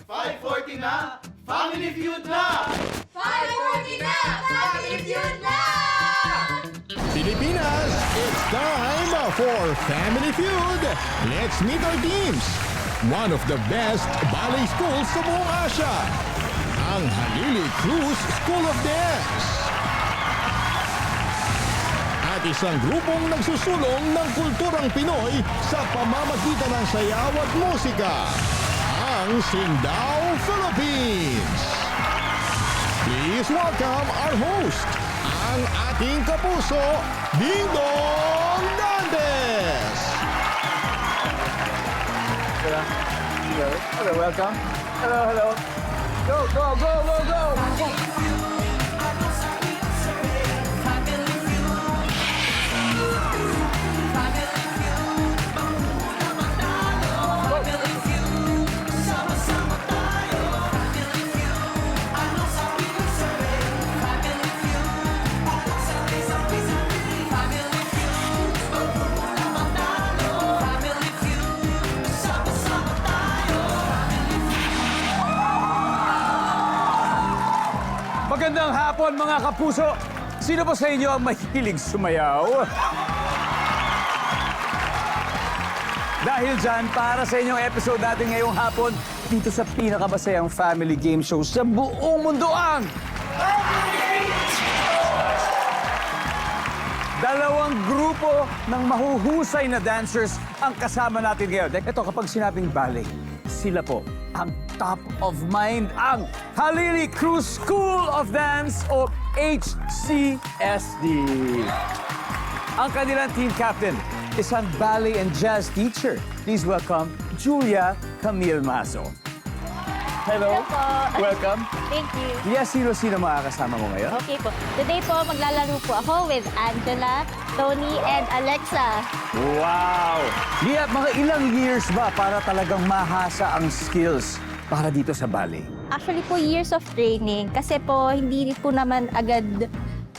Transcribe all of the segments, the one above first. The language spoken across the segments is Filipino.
5:40 na! Family Feud na! 5:40 na! Family Feud na! Pilipinas, it's time for Family Feud. Let's meet our teams. One of the best ballet schools sa buong Asia, ang Halili Cruz School of Dance. At isang grupong nagsusulong ng kulturang Pinoy sa pamamagitan ng sayaw at musika, ang Sindao Philippines. Please welcome our host, ang ating kapuso, Dingdong Dantes! Hello, welcome. Hello. Go, go, go, go, go! Magandang hapon mga kapuso! Sino ba sa inyo ang mahilig sumayaw? Dahil dyan, para sa inyong episode natin ngayong hapon, dito sa pinakamasayang family game show sa buong mundo ang... Dalawang grupo ng mahuhusay na dancers ang kasama natin ngayon. Ito, kapag sinabing ballet, sila po ang top of mind, ang Halili Cruz School of Dance o HCSD. Ang kanilang team captain, isang ballet and jazz teacher. Please welcome Julia Camille Mazo. Hello. Hello po. Welcome. Thank you. Lia, sino-sino makakasama mo ngayon? Okay po. Today po, maglalaro po ako with Angela, Tony, and Alexa. Wow! Lia, mga ilang years ba para talagang mahasa ang skills para dito sa ballet? Actually po, years of training. Kasi po, hindi po naman agad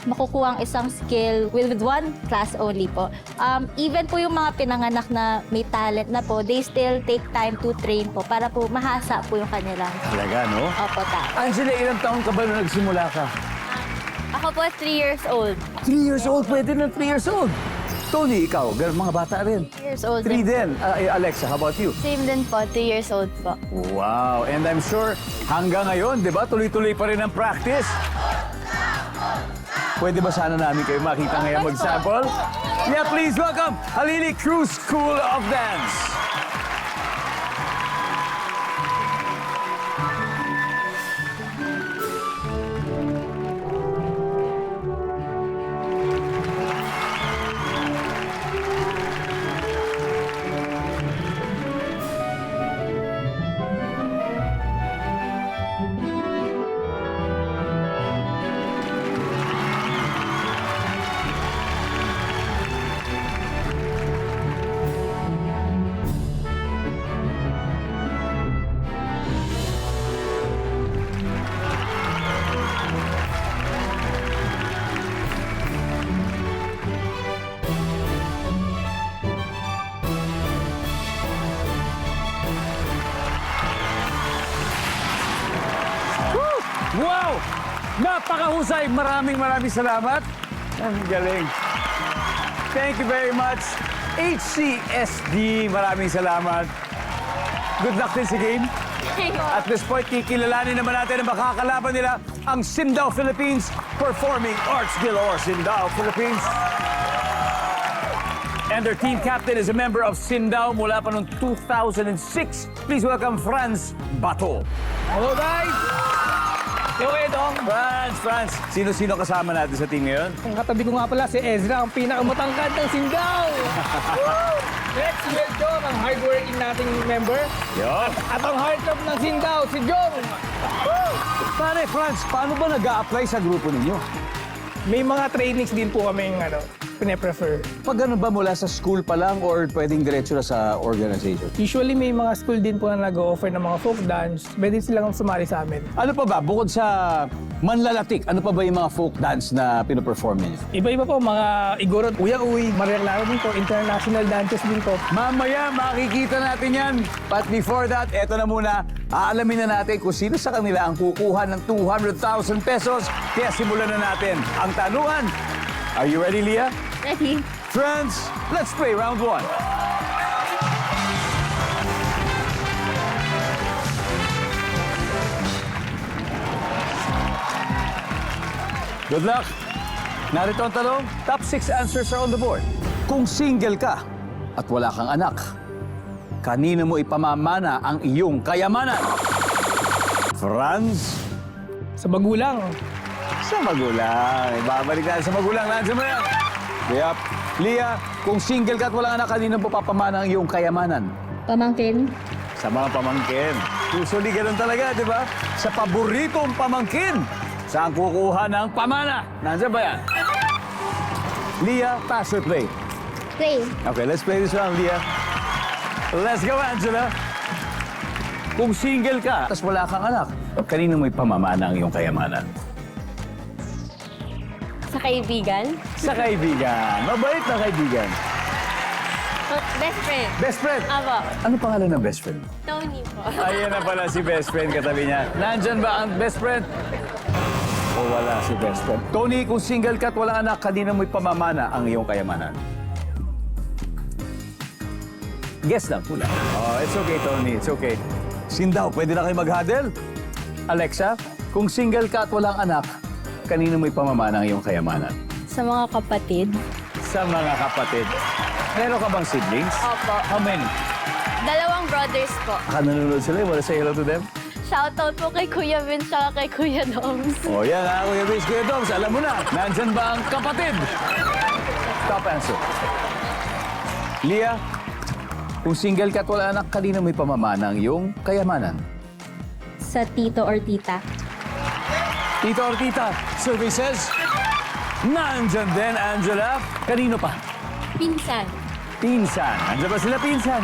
makukuha ang isang skill with one class only po. Even po yung mga pinanganak na may talent na po, they still take time to train po para po mahasa po yung kanilang. Talaga, no? Opo, Angela, ilang taon ka ba nung nagsimula ka? Ako po, 3 years old. 3 years old, pwede na 3 years old. Tony, ikaw, mga bata rin. 3 years old 3 din. Alexa, how about you? Same din po, 2 years old po. Wow, and I'm sure hanggang ngayon, di ba, tuloy-tuloy pa rin ang practice. Pwede ba sana namin kayo makita ngayon mag-sample? Yeah, please welcome Halili Cruz School of Dance. Wow! Napakahusay! Maraming salamat. Ang galing. Thank you very much. HCSD, maraming salamat. Good luck din sa game. At this point, kikilalanin naman natin ang makakalaban nila, ang Sindao Philippines Performing Arts Galore. Sindao Philippines. And their team captain is a member of Sindao mula pa noong 2006. Please welcome Franz Bato. Hello guys! Okay, Dong. Franz. Sino-sino kasama natin sa team ngayon? Ang katabi ko nga pala si Ezra, ang pinakamatangkad ng Sindao. Next, si Melchor, ang hardworking nating member. Yon. At ang heartthrob ng Sindao, si Jong. Franz, paano ba nag-a-apply sa grupo ninyo? May mga trainings din po kaming pine-prefer. Pag ganun ba mula sa school pa lang or pwedeng diretso na sa organization? Usually may mga school din po na nag-offer ng mga folk dance. Pwede silang sumali sa amin. Ano pa ba, bukod sa manlalatik, ano pa ba yung mga folk dance na pinoperform ninyo? Iba-iba po, mga igorot, uya-uy, mariaklaro din po, international dances din po. Mamaya makikita natin yan. But before that, eto na muna. Aalamin na natin kung sino sa kanila ang kukuha ng 200,000 pesos. Kaya simulan na natin ang tanungan. Are you ready, Leah? Ready? Friends, let's play round 1. Good luck. Narito ang tanong. Top 6 answers are on the board. Kung single ka at wala kang anak, kanino mo ipamamana ang iyong kayamanan? Franz? Sa magulang, Sa magulang. Babalik tayo sa magulang. Nandiyan mo yan. Yep. Leah, kung single ka at walang anak, kanino mo papamana ang iyong kayamanan? Pamangkin? Sa mga pamangkin. Usually ganun talaga, di ba? Sa paboritong pamangkin. Saan kukuha ng pamana? Nandiyan ba yan? Leah, pass or play? Play. Okay, let's play this round, Leah. Let's go, Angela. Kung single ka, tapos wala kang anak, kanino mo ipamamana ang iyong kayamanan? Sa kaibigan? Sa kaibigan. Mabait na kaibigan. Best friend. Best friend. Abo. Ano pangalan ng best friend? Tony po. Ayan na pala si best friend katabi niya. Nandyan ba ang best friend? O wala si best friend? Tony, kung single ka at walang anak, kanino mo ipamamana ang iyong kayamanan? Guess lang, pula. Oh, it's okay, Tony. It's okay. Sindaw, pwede na kayo mag-huddle? Alexa, kung single ka at walang anak, kanino mo ipamamana ang iyong kayamanan? Sa mga kapatid? Sa mga kapatid. Meron ka bang siblings? Opo. How many? 2 brothers po. Nanonood sila. Wanna say hello to them? Shoutout po kay Kuya Vince at kay Kuya Doms. O yan ha, Kuya Vince, Kuya Doms, alam mo na. Nandyan ba ang kapatid? Top answer. Leah, kung single ka at wala anak, kanina may pamamana ang iyong kayamanan? Sa tito or tita? Tito or tita, survey says, nandyan din, Angela. Kanino pa? Pinsan. Pinsan. Andiyan ba sila pinsan?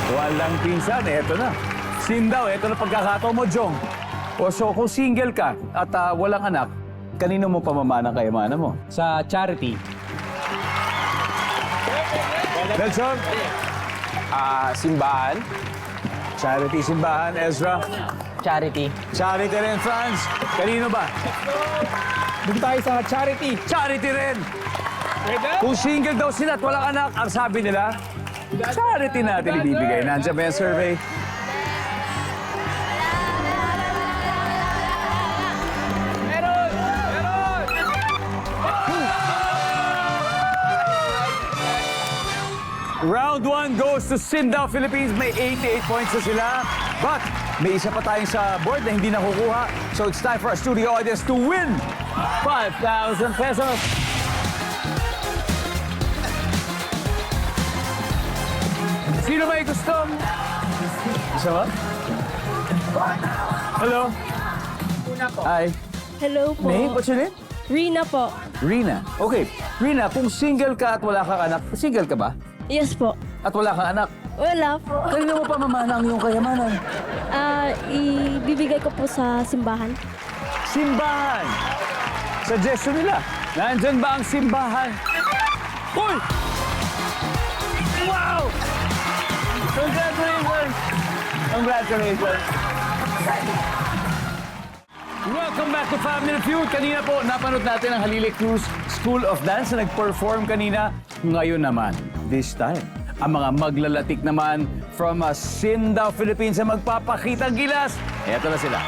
Walang pinsan, eto na. Sindaw, eto na pagkakataon mo, Jong. O so, kung single ka at walang anak, kanino mo pamamana ang kayamanan mo? sa charity. Nelson? Simbahan. Charity, simbahan. Ezra? Charity. Charity rin, Franz. Kanino ba? Dito tayo sa charity. Charity rin. Pwede? Kung single daw sila at walang anak, ang sabi nila, charity natin ibibigay. Nandiyan ba yung survey? Meron! Meron! Round 1 goes to Sindao, Philippines. May 88 points na sila. But may isa pa tayong sa board na hindi nakukuha. So it's time for our studio audience to win 5,000 pesos. Sino may gusto? Isa ba? Hello? Hi. Hello po. Name? What's your name? Rina po. Rina. Okay. Rina, kung single ka at wala kang anak, single ka ba? Yes po. At wala kang anak, Wala po. kanino mo pamamana ang iyong kayamanan? Ibibigay ko po sa simbahan. Simbahan! Suggestion nila. Nandyan ba ang simbahan? Uy! Wow! Congratulations! Congratulations! Welcome back to Family Feud. Kanina po, napanood natin ang Halili Cruz School of Dance na nag-perform kanina. Ngayon naman, this time, ang mga maglalatik naman from Sindao, Philippines na magpapakitang gilas. Eto na sila.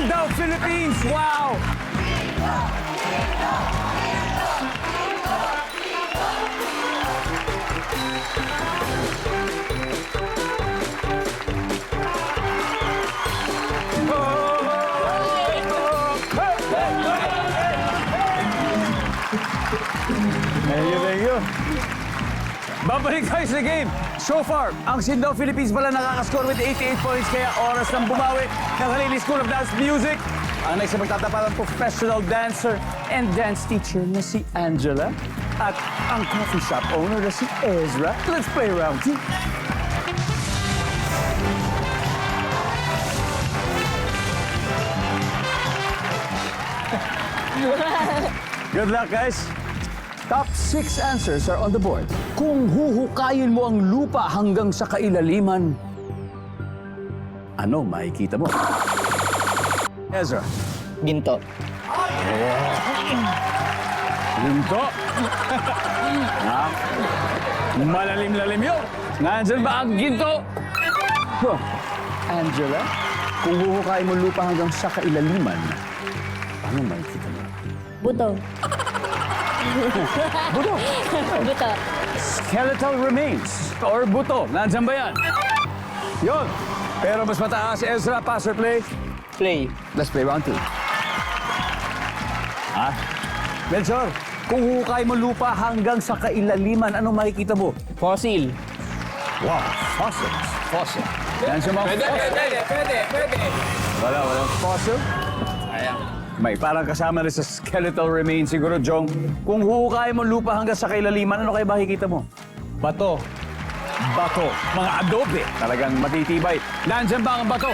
Sindao, Philippines! Wow! Thank you. Babalik tayo sa game. So far, ang Sindao Philippines pala nakakascore with 88 points, kaya oras ng bumawi ng Halili School of Dance Music. Ang next na magtatapat ang professional dancer and dance teacher na si Angela at ang coffee shop owner na si Ezra. Let's play round 2. Good luck, guys. Top 6 answers are on the board. Kung huhukayin mo ang lupa hanggang sa kailaliman, ano makikita mo? Ezra. Ginto. Ginto. Ha? Malalim-lalim yun. Nandyan ba ang ginto? Huh. Angela, kung huhukayin mo lupa hanggang sa kailaliman, ano makikita mo? Buto. Buto. Buto. Skeletal remains or buto. Nandyan ba yan? Yun. Pero mas mataas, Ezra, pass or play? Play. Let's play round 2. Ha? Melchor, kung hukay mo lupa hanggang sa kailaliman, anong makikita mo? Fossil. Wow, fossils. Fossil. Yan siya mga Pwede. Walang fossil. May parang kasama rin sa skeletal remains siguro, Jong. Kung hukay mo lupa hanggang sa kailaliman, ano kayo makikita mo? Bato. Bato. Mga adobe. Talagang matitibay. Nandyan ba ang bato?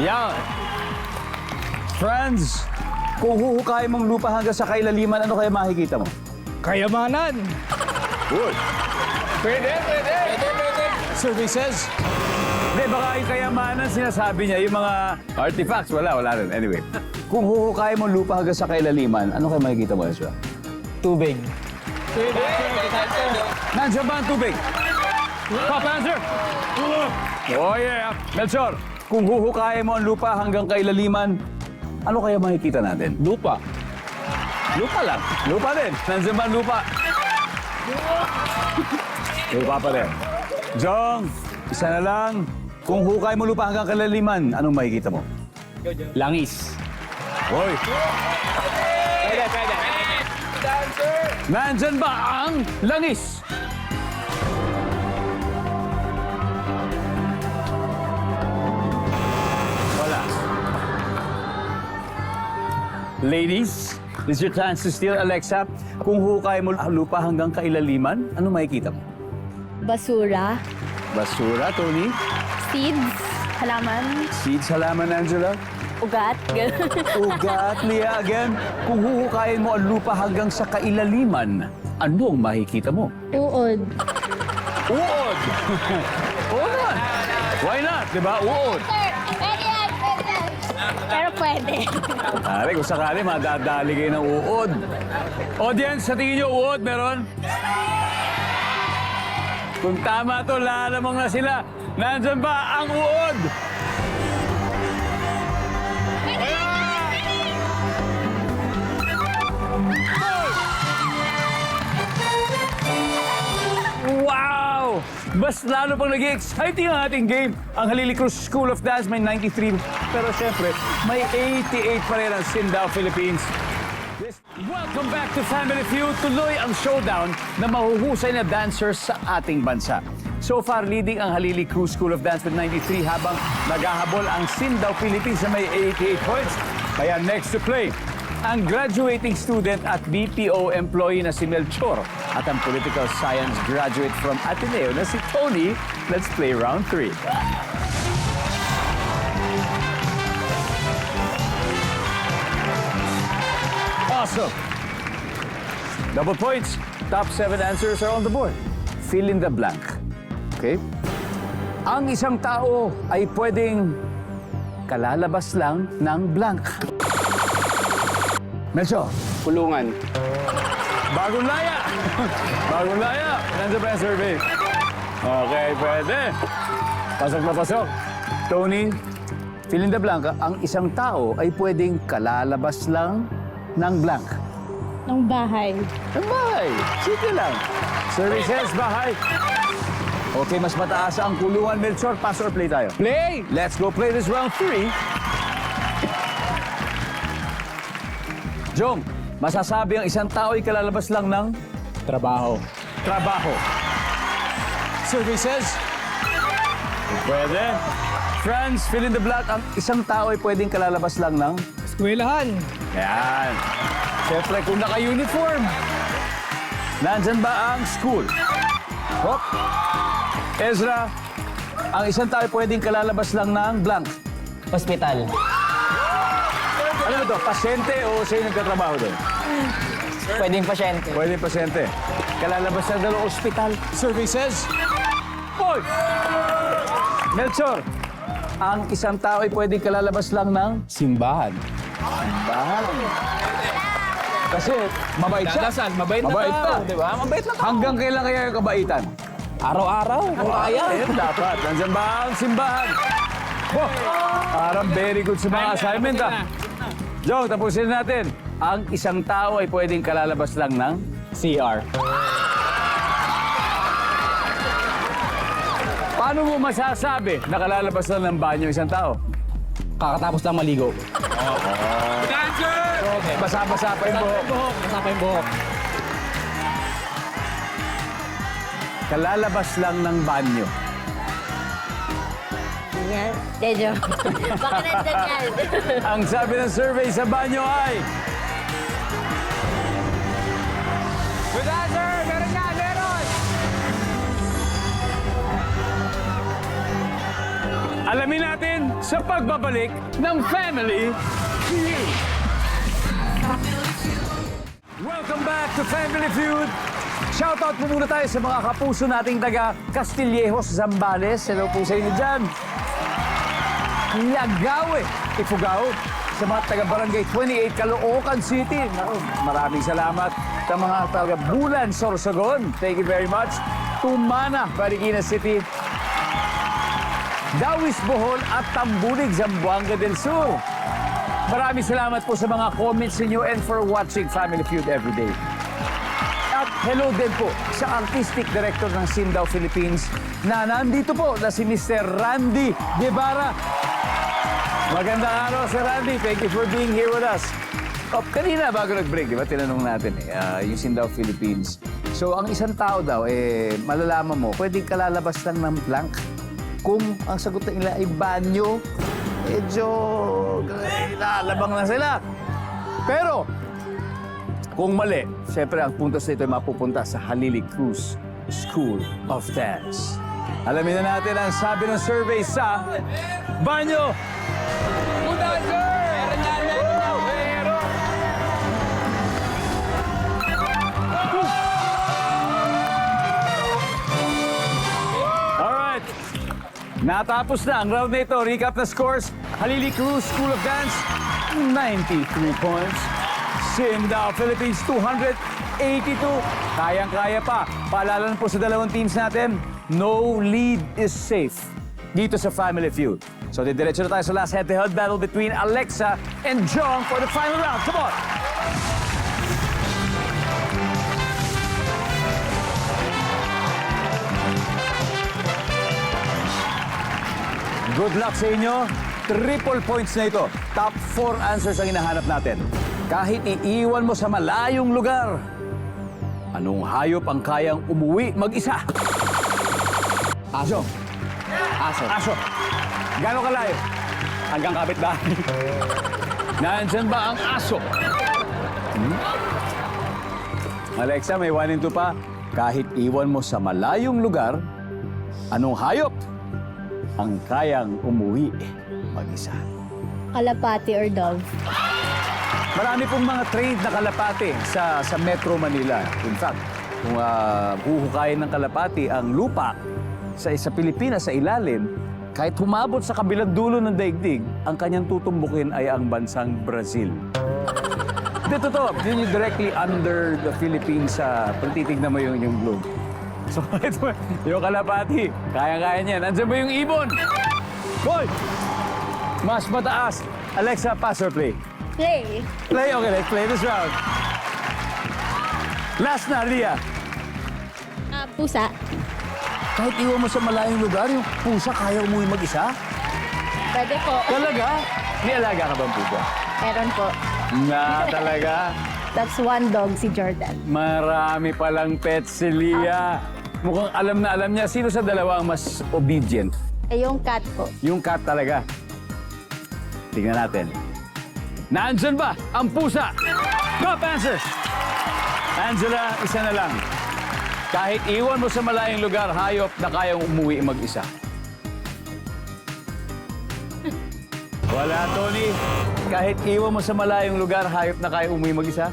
Yan. Friends, kung huhukay mong lupa hanggang sa kailaliman, ano kaya makikita mo? Kayamanan. Good. Pwede. Survey says? Hindi, baka yung kayamanan sinasabi niya, yung mga artifacts, wala rin. Anyway, kung huhukay mo lupa hanggang sa kailaliman, ano kayo makikita mo, Ezra? Tubig. Pwede. Nandiyan ba ang tubig? Top answer! Oh yeah! Melchor, kung huhukay mo ang lupa hanggang kailaliman, ano kaya makikita natin? Lupa. Lupa lang. Lupa din. Nandiyan ba ang lupa? Lupa pa rin. Jong, isa na lang. Kung hukay mo lupa hanggang kailaliman, anong makikita mo? Langis. Hoy! Pwede. Dancer. Nandyan ba ang langis? Wala. Ladies, this is your chance to steal Alexa. Kung hukay mo ang lupa hanggang kailaliman, ano makikita mo? Basura. Basura, Tony. Seeds. Halaman. Seeds, halaman, Angela. Ugat. Ugat, Leah, again. Kung huhukayin mo ang lupa hanggang sa kailaliman, ano ang makikita mo? Uod. Uod! Oo naman. Why not? Diba? Uod. Pwede yan. Pero pwede. Pare, kung sakali, madadali kayo ng uod. Audience, sa tingin nyo, uod meron? Kung tama to, lalamang na sila. Nandyan ba ang uod? Wow! Mas lalo pang naging exciting ang ating game. Ang Halili Cruz School of Dance may 93. Pero syempre, may 88 pa rin ang Sindao, Philippines. Welcome back to Family Feud. Tuloy ang showdown na mahuhusay na dancers sa ating bansa. So far, leading ang Halili Cruz School of Dance with 93 habang naghahabol ang Sindao, Philippines na may 88 points. Kaya next to play, ang graduating student at BPO employee na si Melchor at ang political science graduate from Ateneo na si Tony. Let's play round 3. Awesome! Double points. Top 7 answers are on the board. Fill in the blank. Okay? Ang isang tao ay pwedeng kalalabas lang ng blank. Melchor. Kulungan. Bagong laya! Bagong laya! Nandiyan ba yung survey? Okay, pwede. Pasok na pasok. Tony, fill in the blank, ang isang tao ay pwedeng kalalabas lang ng blank. Ng bahay. Ng bahay. Sige lang. Services, bahay. Okay, mas mataas ang kulungan. Melchor, pass or play tayo? Play! Let's go play this round 3. Jong, masasabi ang isang tao ay kalalabas lang ng Trabaho. trabaho. Services? Pwede. Friends, fill in the blank. Ang isang tao ay pwedeng kalalabas lang ng... Eskwelahan. Yan. Siyempre, kung naka-uniform. Nandyan ba ang school? Hop. Ezra, ang isang tao ay pwedeng kalalabas lang ng blank. Hospital. Ano ba ito? Pasyente o sa'yo nagtatrabaho doon? Pwedeng pasyente. Pwedeng pasyente. Kalalabas lang ng ospital. Services? Hoy! Melchor, ang isang tao ay pwedeng kalalabas lang ng Simbahan. simbahan. Kasi mabait siya. Dadasan, mabait na Mabait tao, pa. di ba? Mabait na tao. Hanggang kailan kaya yung kabaitan? Araw-araw, kung kaya. Dapat. Nandiyan ba ang simbahan? Oh, parang very good sa mga assignment, ah. Jong, tapusin natin. Ang isang tao ay pwedeng kalalabas lang ng... CR. Paano mo masasabi na kalalabas lang ng banyo isang tao? Kakatapos lang maligo. Dancer! Okay. Basa-basa pa yung buhok. Basa pa yung buhok. Kalalabas lang ng banyo. Yan. Dejo. Baka nandyan yan. Ang sabi ng survey sa banyo ay... Good answer! Meron nga, meron! Alamin natin sa pagbabalik ng Family Feud. Welcome back to Family Feud. Shoutout po muna tayo sa mga kapuso nating taga Castillejos, Zambales. Hello po sa inyo dyan. Lagawe, Ifugao, sa mga taga Barangay 28, Caloocan City. Naku, maraming salamat sa mga taga Bulan, Sorsogon. Thank you very much. Tumana, Marikina City. Dawis, Bohol at Tambulig, Zamboanga del Sur. Maraming salamat po sa mga comments ninyo and for watching Family Feud every day. At hello din po sa Artistic Director ng Sindao, Philippines na nandito po na si Mr. Randy Guevara. Magandang araw, Sir Randy. Thank you for being here with us. Oh, kanina bago nag-break, di ba, tinanong natin yung Sindao, Philippines. So, ang isang tao daw, malalaman mo, pwedeng kalalabas lang ng blank. Kung ang sagot nila ay banyo, medyo lalabang na sila. Pero, kung mali, siyempre ang puntos nito ay mapupunta sa Halili Cruz School of Dance. Alamin na natin ang sabi ng survey sa banyo. Good answer! Meron nga, meron nga, meron! Alright. Natapos na ang round na ito. Recap na scores. Halili Cruz School of Dance, 93 points. Sindao, Philippines, 282. Kayang-kaya pa. Paalala po sa dalawang teams natin, no lead is safe dito sa Family Feud. So, didiretso na tayo sa last head-to-head battle between Alexa and Jong for the final round. Come on! Good luck sa inyo. Triple points na ito. Top 4 answers ang hinahanap natin. Kahit iiwan mo sa malayong lugar, anong hayop ang kayang umuwi mag-isa? Aso. Aso. Aso. Gano'ng kalayo? Hanggang kapitbahay. Nandyan ba ang aso? Alexa, may 1 and 2 pa. Kahit iwan mo sa malayong lugar, anong hayop ang kayang umuwi mag-isa? Kalapati or dove. Marami pong mga trained na kalapati sa Metro Manila. In fact, kung huhukayin ng kalapati ang lupa sa Pilipinas sa ilalim, kahit humabot sa kabilang dulo ng daigdig, ang kanyang tutumbukin ay ang bansang Brazil. Hindi, totoo. Yun yung directly under the Philippines sa titignan mo yung globe. So, ito, yung kalapati, kaya-kaya niyan. Nandiyan ba yung ibon? Boy! Mas mataas. Alexa, pass or play? Play. Play, okay, let's play this round. Last na, Lia. Pusa. Kahit iwan mo sa malayong lugar, yung pusa kaya umuwi mag-isa? Pwede po. Talaga? May alaga ka bang pusa? Meron po. Na talaga? That's one dog, si Jordan. Marami palang pets si Lia. Mukhang alam na alam niya. Sino sa dalawa ang mas obedient? Eh, yung cat po. Yung cat talaga. Tingnan natin. Nandyan ba ang pusa? Top answers! Angela, isa na lang. Kahit iwan mo sa malayong lugar, hayop na kayang umuwi mag-isa. Wala, Tony. Kahit iwan mo sa malayong lugar, hayop na kayang umuwi mag-isa?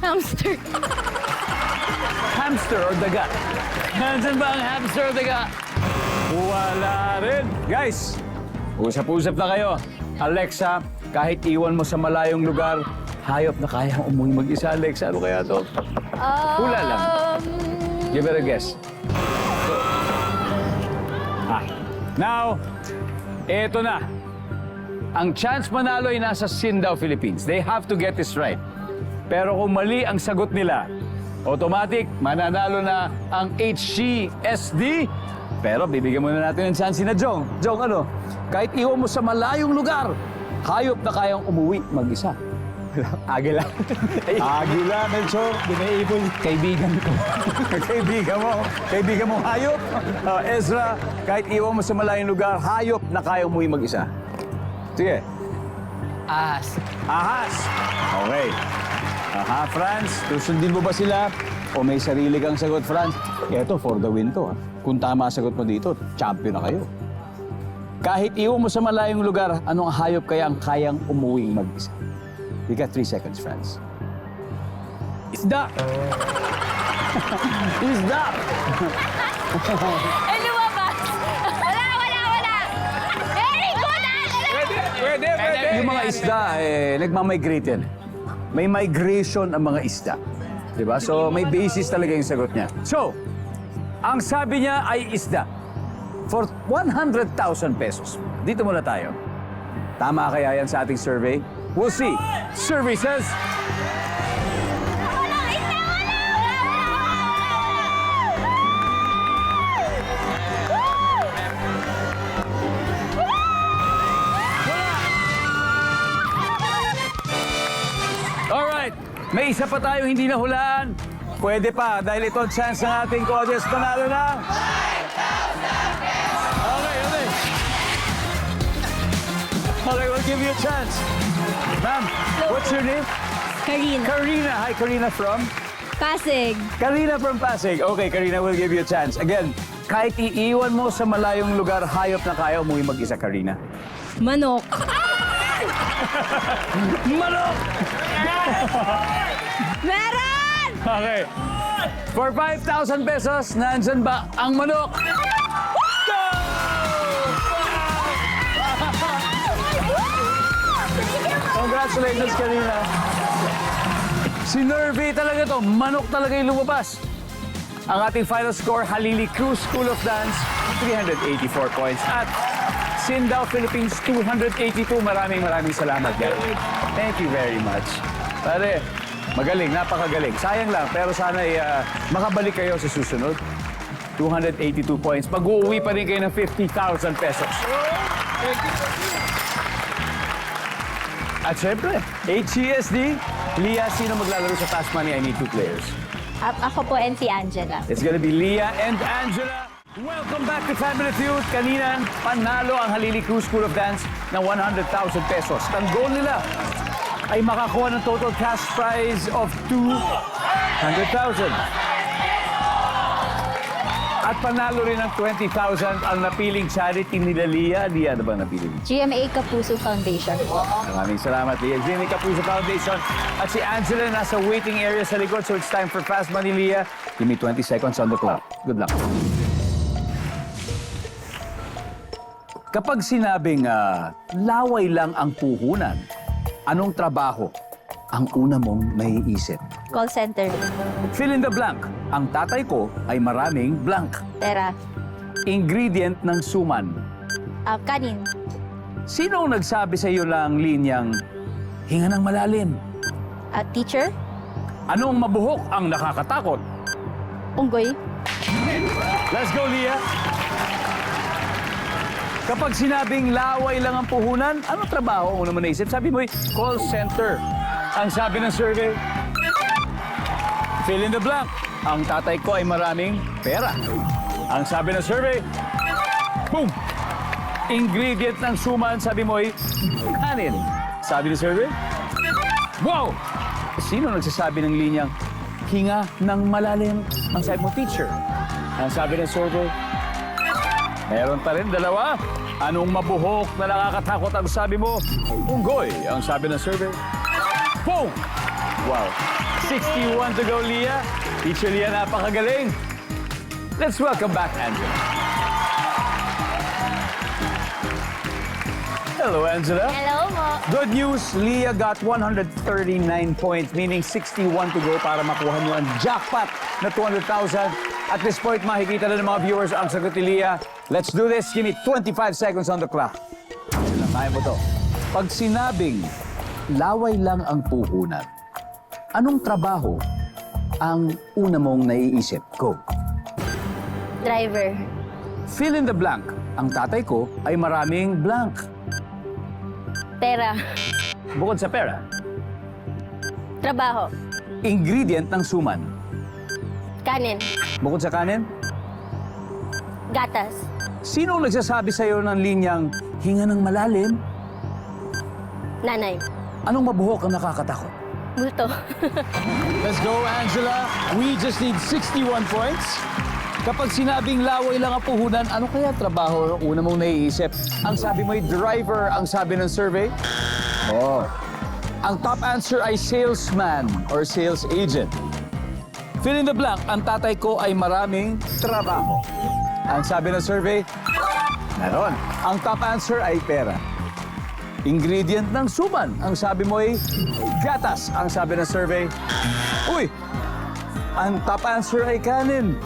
Hamster. Hamster or daga? Nandyan ba ang hamster or daga? Wala rin. Guys, usap-usap na kayo. Alexa, kahit iwan mo sa malayong lugar, hayop na kayang umuwi mag-isa. Alexa, ano kaya to? Hula lang. Give it a guess. Now, eto na. Ang chance manalo ay nasa Sindao, Philippines. They have to get this right. Pero kung mali ang sagot nila, automatic, mananalo na ang HCSD. Pero bibigyan muna natin ng chance na Jong. Jong, ano? Kahit iwan mo sa malayong lugar, hayop na kayang umuwi mag-isa. Agila. Agila, Melchor. Binaibol. Kaibigan ko. Kaibigan mo hayop. Ezra, kahit iwan mo sa malayong lugar, hayop na kayang umuwi mag-isa. Sige. Ahas. Ahas. Okay. Aha, Franz, susundin mo ba sila? O may sarili kang sagot, Franz? Eto, for the win to. Kung tama sagot mo dito, champion na kayo. Kahit iwan mo sa malayong lugar, anong hayop kaya ang kayang umuwing mag-isa? You got 3 seconds, Franz. Isda! Isda! Eh, lumabas! Wala! Very good, Pwede. Yung mga isda, nagmamigrate yan. May migration ang mga isda. Diba? So, may basis talaga yung sagot niya. So, ang sabi niya ay isda. For 100,000 pesos. Dito muna tayo. Tama kaya yan sa ating survey? We'll see. Survey says... Alright, may isa pa tayo hindi nahulaan. Pwede pa, dahil ito ang chance ng ating audience panalo na. 5,000 pesos! Okay, we'll give you a chance. Ma'am, what's your name? Karina. Karina. Hi, Karina from? Pasig. Karina from Pasig. Okay, Karina, we'll give you a chance. Again, kahit iiwan mo sa malayong lugar, hayop na kaya umuwi mag-isa, Karina. Manok. Manok! Meron! Okay. For 5,000 pesos, nandyan ba ang manok? Go! Congratulations, Karina. Si Nervy talaga to. Manok talaga yung lumabas. Ang ating final score, Halili Cruz School of Dance, 384 points. At Sindao, Philippines, 282. Maraming salamat, guys. Thank you very much. Pare, magaling, napakagaling. Sayang lang, pero sana makabalik kayo sa susunod. 282 points. Mag-uwi pa rin kayo ng 50,000 pesos. At syempre, HCSD, Lia, sino maglalaro sa Fast Money? I need 2 players. Ako po and si Angela. It's gonna be Lia and Angela. Welcome back to Family Feud. Kanina, panalo ang Halili Cruz School of Dance ng 100,000 pesos. Ang goal nila ay makakuha ng total cash prize of 200,000. At panalo rin ng 20,000 ang napiling charity nila Lia. Lia, ano ba napili mo? GMA Kapuso Foundation po. Maraming salamat, Lia. GMA Kapuso Foundation. At si Angela nasa waiting area sa likod. So it's time for Fast Money, Lia. Give me 20 seconds on the clock. Good luck. Kapag sinabing laway lang ang puhunan, anong trabaho ang una mong maiisip? Call center. Fill in the blank. Ang tatay ko ay maraming blank. Pera. Ingredient ng suman. Kanin. Sino ang nagsabi sa iyo ng linyang hinga ng malalim? Teacher? Anong mabuhok ang nakakatakot? Unggoy? Let's go, Leah! Kapag sinabing laway lang ang puhunan, anong trabaho ang una mo naisip? Sabi mo, call center. Ang sabi ng survey, fill in the blank. Ang tatay ko ay maraming pera. Ang sabi ng survey, boom! Ingredient ng suman, sabi mo ay kanin. Sabi ng survey, wow! Sino nagsasabi ng linyang hinga ng malalim? Ang sabi mo, teacher. Ang sabi ng survey, meron pa rin dalawa. Anong mabuhok na nakakatakot ang sabi mo? Unggoy. Ang sabi ng survey, boom! Wow. 61 to go, Leah. Teacher Leah, napakagaling. Let's welcome back, Angela. Hello, Angela. Hello mo. Good news, Leah got 139 points, meaning 61 to go para makuha niyo ang jackpot na 200,000. At this point, makikita na ng mga viewers ang sagot ni Leah. Let's do this. Give me 25 seconds on the clock. Kaya mo to. Pag sinabing laway lang ang puhunan, anong trabaho ang una mong naiisip? Go. Driver. Fill in the blank. Ang tatay ko ay maraming blank. Pera. Bukod sa pera, Trabaho. ingredient ng suman. Kanin. Bukod sa kanin, Gatas. sino ang nagsasabi sa iyo ng linyang hinga ng malalim? Nanay. Anong mabuhok ang nakakatakot? Multo. Let's go, Angela. We just need 61 points. Kapag sinabing laway lang ang puhunan, ano kaya trabaho ang una mong naiisip? Ang sabi mo ay driver, ang sabi ng survey? Oh. Ang top answer ay salesman or sales agent. Fill in the blank, ang tatay ko ay maraming trabaho. Ang sabi ng survey? Meron. Ang top answer ay pera. Ingredient ng suman. Ang sabi mo ay gatas. Ang sabi ng survey, uy, ang top answer ay kanin.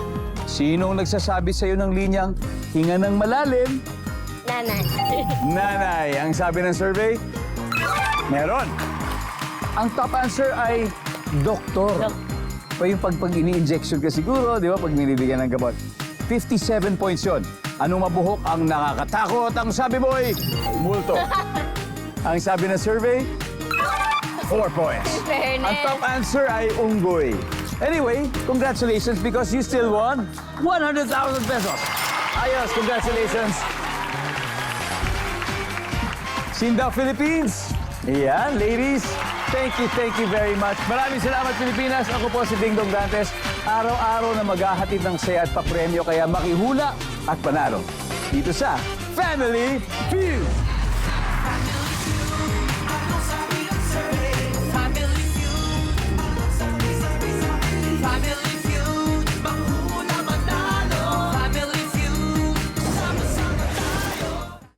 Sinong nagsasabi sa'yo ng linyang hinga ng malalim? Nanay. Nanay. Ang sabi ng survey, meron. Ang top answer ay doktor. O yung pag ini-injection ka siguro, di ba? Pag nilibigyan ng gamot. 57 points yun. Anong mabuhok ang nakakatakot? Ang sabi mo ay multo. Ang sabi ng survey, 4 points. Fairness. Ang top answer ay unggoy. Anyway, congratulations because you still won 100,000 pesos. Ayos, congratulations. Sindaw, Philippines. Yan, ladies. Thank you very much. Maraming salamat, Pilipinas. Ako po si Dingdong Dantes. Araw-araw na maghahatid ng saya at papremyo, kaya makihula at panalo. Dito sa Family Feud.